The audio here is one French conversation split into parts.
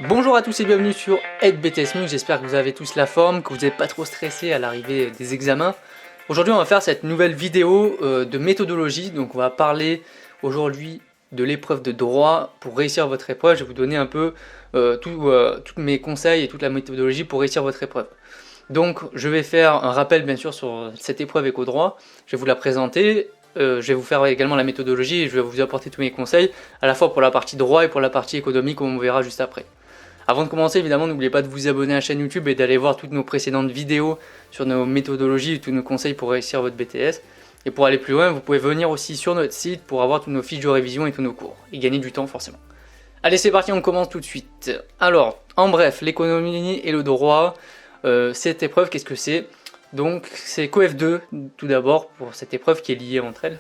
Bonjour à tous et bienvenue sur AidBTSMUG, j'espère que vous avez tous la forme, que vous n'êtes pas trop stressés à l'arrivée des examens. Aujourd'hui on va faire cette nouvelle vidéo de méthodologie, donc on va parler aujourd'hui de l'épreuve de droit pour réussir votre épreuve. Je vais vous donner un peu tous mes conseils et toute la méthodologie pour réussir votre épreuve. Donc je vais faire un rappel bien sûr sur cette épreuve éco-droit, je vais vous la présenter. Je vais vous faire également la méthodologie et je vais vous apporter tous mes conseils, à la fois pour la partie droit et pour la partie économique, comme on verra juste après. Avant de commencer, évidemment, n'oubliez pas de vous abonner à la chaîne YouTube et d'aller voir toutes nos précédentes vidéos sur nos méthodologies et tous nos conseils pour réussir votre BTS. Et pour aller plus loin, vous pouvez venir aussi sur notre site pour avoir toutes nos fiches de révision et tous nos cours. Et gagner du temps forcément. Allez, c'est parti, on commence tout de suite. Alors, en bref, l'économie et le droit, cette épreuve, qu'est-ce que c'est? Donc, c'est COEF2 tout d'abord pour cette épreuve qui est liée entre elles.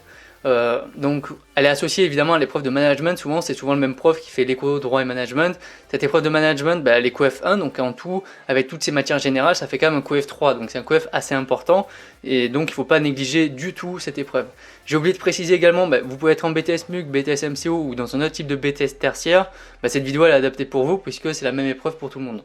Donc elle est associée évidemment à l'épreuve de management, souvent c'est souvent le même prof qui fait l'éco, droit et management. Cette épreuve de management, elle est COEF 1, donc en tout, avec toutes ces matières générales, ça fait quand même un COEF 3, donc c'est un COEF assez important, et donc il ne faut pas négliger du tout cette épreuve. J'ai oublié de préciser également, vous pouvez être en BTS MUC, BTS MCO ou dans un autre type de BTS tertiaire, cette vidéo elle est adaptée pour vous, puisque c'est la même épreuve pour tout le monde.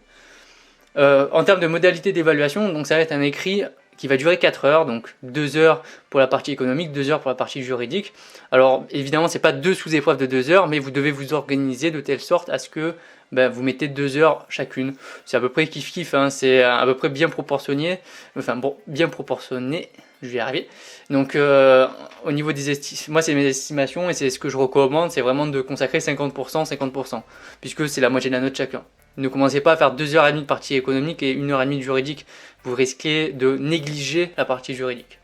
En termes de modalité d'évaluation, donc ça va être un écrit qui va durer 4 heures, donc 2 heures pour la partie économique, 2 heures pour la partie juridique. Alors évidemment c'est pas deux sous-épreuves de 2 heures, mais vous devez vous organiser de telle sorte à ce que vous mettez 2 heures chacune. C'est à peu près kiff-kiff, hein, c'est à peu près bien proportionné, enfin bon, bien proportionné, je vais y arriver. Donc au niveau des estimations, moi c'est mes estimations et c'est ce que je recommande, c'est vraiment de consacrer 50%, 50%, puisque c'est la moitié de la note chacun. Ne commencez pas à faire 2h30 de partie économique et 1h30 de juridique. Vous risquez de négliger la partie juridique.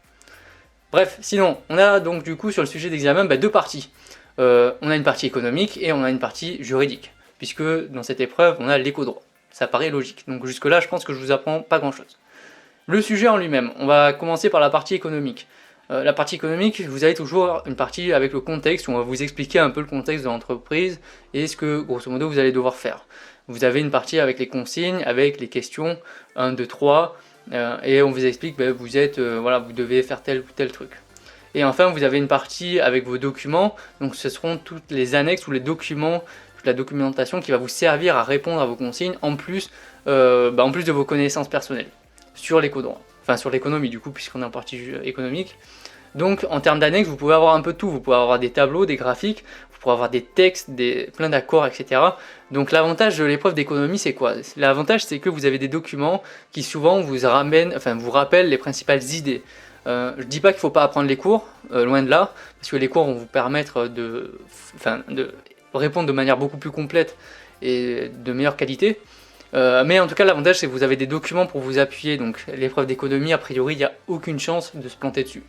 Bref, sinon, on a donc du coup sur le sujet d'examen deux parties. On a une partie économique et on a une partie juridique. Puisque dans cette épreuve, on a l'éco-droit. Ça paraît logique. Donc jusque là, je pense que je vous apprends pas grand-chose. Le sujet en lui-même, on va commencer par la partie économique. La partie économique, vous avez toujours une partie avec le contexte, où on va vous expliquer un peu le contexte de l'entreprise et ce que, grosso modo, vous allez devoir faire. Vous avez une partie avec les consignes, avec les questions 1, 2, 3, et on vous explique, vous devez faire tel ou tel truc. Et enfin, vous avez une partie avec vos documents, donc ce seront toutes les annexes ou les documents, toute la documentation qui va vous servir à répondre à vos consignes, en plus de vos connaissances personnelles sur l'éco-droit. Enfin sur l'économie du coup, puisqu'on est en partie économique. Donc en termes d'annexes, vous pouvez avoir un peu tout, vous pouvez avoir des tableaux, des graphiques, vous pouvez avoir des textes, plein d'accords, etc. Donc l'avantage de l'épreuve d'économie, c'est quoi? L'avantage, c'est que vous avez des documents qui souvent vous rappellent les principales idées. Je dis pas qu'il ne faut pas apprendre les cours, loin de là, parce que les cours vont vous permettre de répondre de manière beaucoup plus complète et de meilleure qualité. Mais en tout cas l'avantage c'est que vous avez des documents pour vous appuyer, donc l'épreuve d'économie a priori il n'y a aucune chance de se planter dessus,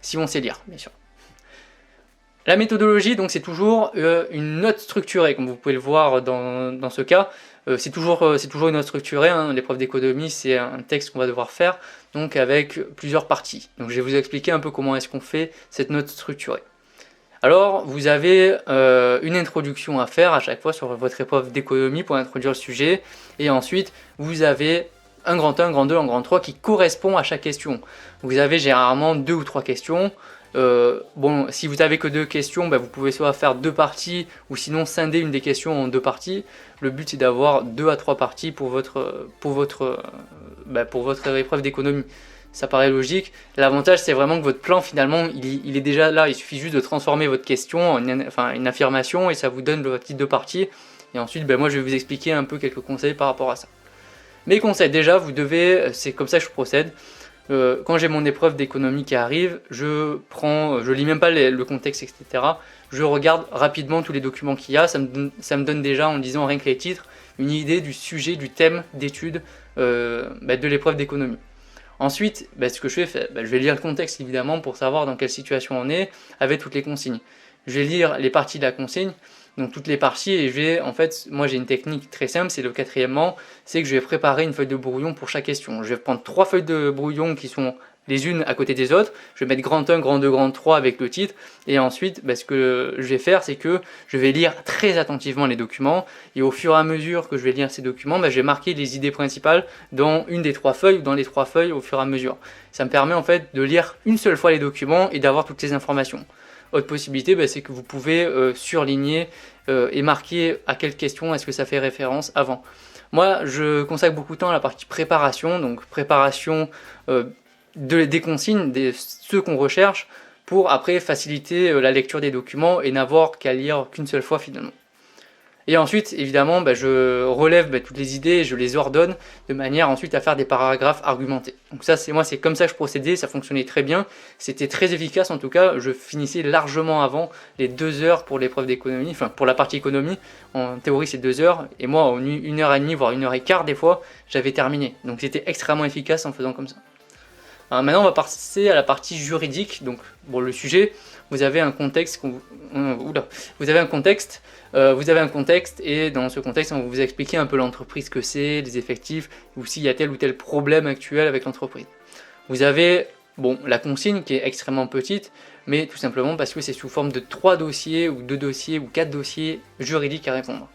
si on sait lire bien sûr. La méthodologie donc c'est toujours une note structurée, comme vous pouvez le voir dans ce cas, c'est toujours une note structurée, hein. L'épreuve d'économie c'est un texte qu'on va devoir faire, donc avec plusieurs parties. Donc je vais vous expliquer un peu comment est-ce qu'on fait cette note structurée. Alors, vous avez une introduction à faire à chaque fois sur votre épreuve d'économie pour introduire le sujet. Et ensuite, vous avez un grand 1, un grand 2, un grand 3 qui correspond à chaque question. Vous avez généralement 2 ou 3 questions. Si vous n'avez que 2 questions, vous pouvez soit faire 2 parties ou sinon scinder une des questions en 2 parties. Le but c'est d'avoir 2 à 3 parties pour votre épreuve d'économie. Ça paraît logique. L'avantage c'est vraiment que votre plan finalement il est déjà là, il suffit juste de transformer votre question en une affirmation et ça vous donne le titre de partie. Et ensuite moi je vais vous expliquer un peu quelques conseils par rapport à ça. Mes conseils, déjà vous devez, c'est comme ça que je procède, quand j'ai mon épreuve d'économie qui arrive, je lis même pas le contexte etc. Je regarde rapidement tous les documents qu'il y a, ça me donne déjà en lisant rien que les titres une idée du sujet, du thème d'étude de l'épreuve d'économie. Ensuite, ce que je fais, je vais lire le contexte évidemment pour savoir dans quelle situation on est avec toutes les consignes. Je vais lire les parties de la consigne, donc toutes les parties, et moi j'ai une technique très simple, c'est le quatrièmement, c'est que je vais préparer une feuille de brouillon pour chaque question. Je vais prendre 3 feuilles de brouillon qui sont les unes à côté des autres, je vais mettre grand 1, grand 2, grand 3 avec le titre, et ensuite ce que je vais faire c'est que je vais lire très attentivement les documents, et au fur et à mesure que je vais lire ces documents, je vais marquer les idées principales dans une des 3 feuilles, ou dans les 3 feuilles au fur et à mesure. Ça me permet en fait de lire une seule fois les documents et d'avoir toutes les informations. Autre possibilité, c'est que vous pouvez surligner et marquer à quelle question est-ce que ça fait référence avant. Moi, je consacre beaucoup de temps à la partie préparation, donc préparation des consignes, ceux qu'on recherche, pour après faciliter la lecture des documents et n'avoir qu'à lire qu'une seule fois finalement. Et ensuite, évidemment, je relève toutes les idées et je les ordonne de manière ensuite à faire des paragraphes argumentés. Donc ça, c'est comme ça que je procédais, ça fonctionnait très bien, c'était très efficace en tout cas, je finissais largement avant les 2 heures pour l'épreuve d'économie, enfin pour la partie économie, en théorie c'est 2 heures, et moi en 1h30 voire 1h15 des fois, j'avais terminé. Donc c'était extrêmement efficace en faisant comme ça. Alors maintenant on va passer à la partie juridique, donc bon le sujet, vous avez un contexte, vous avez un contexte et dans ce contexte on va vous expliquer un peu l'entreprise que c'est, les effectifs, ou s'il y a tel ou tel problème actuel avec l'entreprise. Vous avez la consigne qui est extrêmement petite, mais tout simplement parce que c'est sous forme de 3 dossiers, ou 2 dossiers, ou 4 dossiers juridiques à répondre.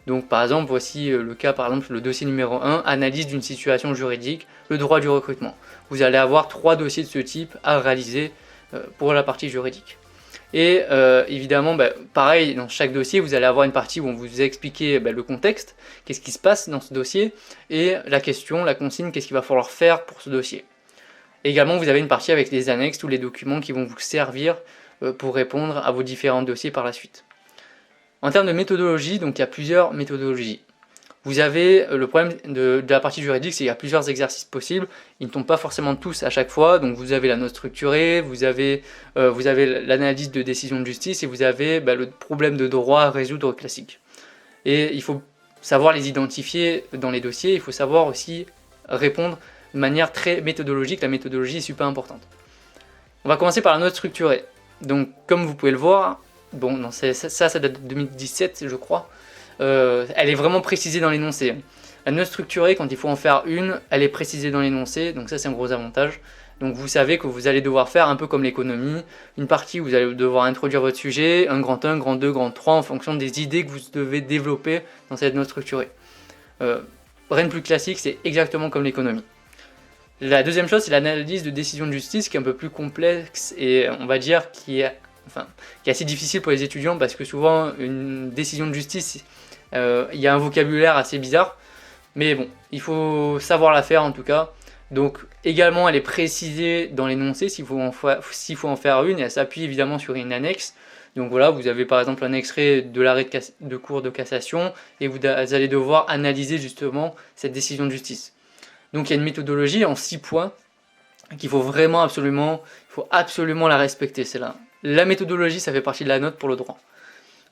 Donc par exemple, voici le cas, par exemple le dossier numéro 1, analyse d'une situation juridique, le droit du recrutement. Vous allez avoir 3 dossiers de ce type à réaliser pour la partie juridique. Et évidemment, pareil, dans chaque dossier, vous allez avoir une partie où on vous expliquer le contexte, qu'est-ce qui se passe dans ce dossier, et la question, la consigne, qu'est-ce qu'il va falloir faire pour ce dossier. Et également, vous avez une partie avec les annexes, tous les documents qui vont vous servir pour répondre à vos différents dossiers par la suite. En termes de méthodologie, donc il y a plusieurs méthodologies. Vous avez le problème de la partie juridique, c'est qu'il y a plusieurs exercices possibles, ils ne tombent pas forcément tous à chaque fois, donc vous avez la note structurée, vous avez l'analyse de décision de justice et vous avez le problème de droit à résoudre classique. Et il faut savoir les identifier dans les dossiers, il faut savoir aussi répondre de manière très méthodologique, la méthodologie est super importante. On va commencer par la note structurée. Donc comme vous pouvez le voir, ça date de 2017 je crois, elle est vraiment précisée dans l'énoncé. La note structurée, quand il faut en faire une, elle est précisée dans l'énoncé, donc ça c'est un gros avantage. Donc vous savez que vous allez devoir faire un peu comme l'économie, une partie où vous allez devoir introduire votre sujet, un grand 1, grand 2, grand 3, en fonction des idées que vous devez développer dans cette note structurée. Rien de plus classique, c'est exactement comme l'économie. La deuxième chose, c'est l'analyse de décision de justice qui est un peu plus complexe et on va dire qui est assez difficile pour les étudiants parce que souvent une décision de justice, il y a un vocabulaire assez bizarre, mais bon, il faut savoir la faire en tout cas. Donc également elle est précisée dans l'énoncé s'il faut en faire une et elle s'appuie évidemment sur une annexe. Donc voilà, vous avez par exemple un extrait de l'arrêt de cour de cassation et vous allez devoir analyser justement cette décision de justice. Donc il y a une méthodologie en 6 points qu'il faut vraiment absolument la respecter, c'est là. La méthodologie, ça fait partie de la note pour le droit.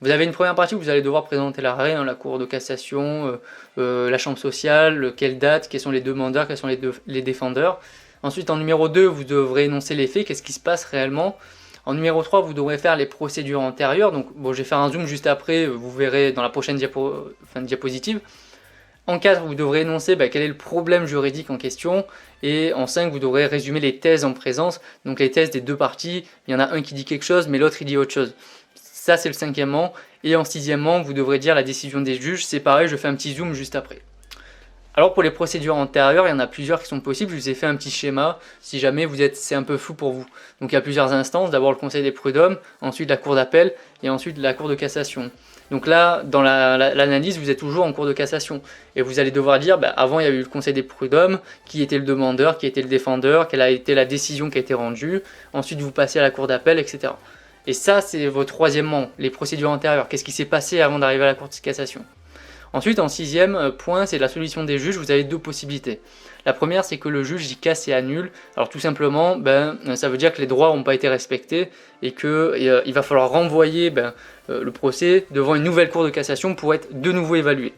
Vous avez une première partie où vous allez devoir présenter l'arrêt, la cour de cassation, la chambre sociale, quelle date, quels sont les demandeurs, quels sont les défendeurs. Ensuite, en numéro 2, vous devrez énoncer les faits, qu'est-ce qui se passe réellement. En numéro 3, vous devrez faire les procédures antérieures. Donc, je vais faire un zoom juste après, vous verrez dans la prochaine diapositive. En 4, vous devrez énoncer quel est le problème juridique en question. Et en 5, vous devrez résumer les thèses en présence. Donc les thèses des 2 parties, il y en a un qui dit quelque chose, mais l'autre il dit autre chose. Ça c'est le 5e. Et en 6e, vous devrez dire la décision des juges. C'est pareil, je fais un petit zoom juste après. Alors pour les procédures antérieures, il y en a plusieurs qui sont possibles. Je vous ai fait un petit schéma, si jamais c'est un peu flou pour vous. Donc il y a plusieurs instances, d'abord le conseil des prud'hommes, ensuite la cour d'appel et ensuite la cour de cassation. Donc là, dans l'analyse, vous êtes toujours en cour de cassation. Et vous allez devoir dire, avant il y a eu le conseil des prud'hommes, qui était le demandeur, qui était le défendeur, quelle a été la décision qui a été rendue. Ensuite vous passez à la cour d'appel, etc. Et ça c'est votre 3e, les procédures antérieures. Qu'est-ce qui s'est passé avant d'arriver à la cour de cassation. Ensuite, en 6e point, c'est la solution des juges. Vous avez 2 possibilités. La première, c'est que le juge y casse et annule. Alors tout simplement, ça veut dire que les droits n'ont pas été respectés et qu'il va falloir renvoyer le procès devant une nouvelle cour de cassation pour être de nouveau évalué.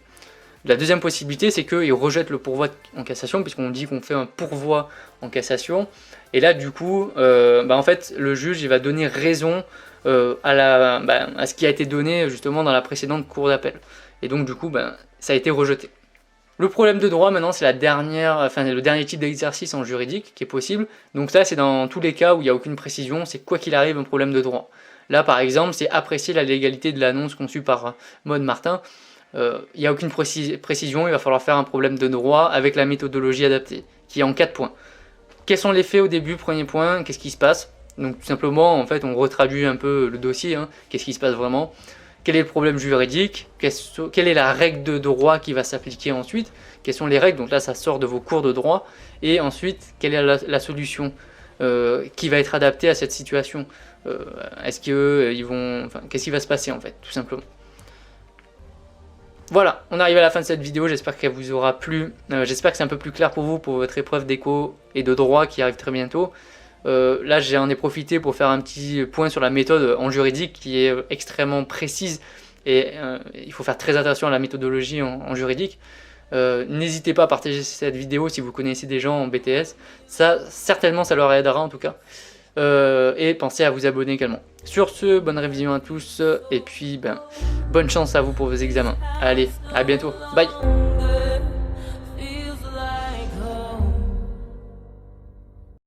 La deuxième possibilité, c'est qu'il rejette le pourvoi en cassation, puisqu'on dit qu'on fait un pourvoi en cassation. Et là, du coup, en fait, le juge il va donner raison à ce qui a été donné justement dans la précédente cour d'appel. Et donc du coup, ça a été rejeté. Le problème de droit maintenant, c'est le dernier type d'exercice en juridique qui est possible. Donc ça, c'est dans tous les cas où il n'y a aucune précision, c'est quoi qu'il arrive un problème de droit. Là par exemple, c'est apprécier la légalité de l'annonce conçue par Maud Martin. Il n'y a aucune précision, il va falloir faire un problème de droit avec la méthodologie adaptée, qui est en 4 points. Quels sont les faits au début, premier point, qu'est-ce qui se passe? Donc tout simplement, en fait, on retraduit un peu le dossier, hein, qu'est-ce qui se passe vraiment, quel est le problème juridique, quelle est la règle de droit qui va s'appliquer ensuite, quelles sont les règles, donc là ça sort de vos cours de droit, et ensuite, quelle est la solution qui va être adaptée à cette situation. Est-ce qu'ils vont... Enfin, qu'est-ce qui va se passer en fait, tout simplement. Voilà, on arrive à la fin de cette vidéo, j'espère qu'elle vous aura plu, j'espère que c'est un peu plus clair pour vous pour votre épreuve d'éco et de droit qui arrive très bientôt. Là j'en ai profité pour faire un petit point sur la méthode en juridique qui est extrêmement précise et il faut faire très attention à la méthodologie en juridique. N'hésitez pas à partager cette vidéo si vous connaissez des gens en BTS, ça certainement ça leur aidera en tout cas. Et pensez à vous abonner également. Sur ce, bonne révision à tous et puis bonne chance à vous pour vos examens. Allez, à bientôt, bye.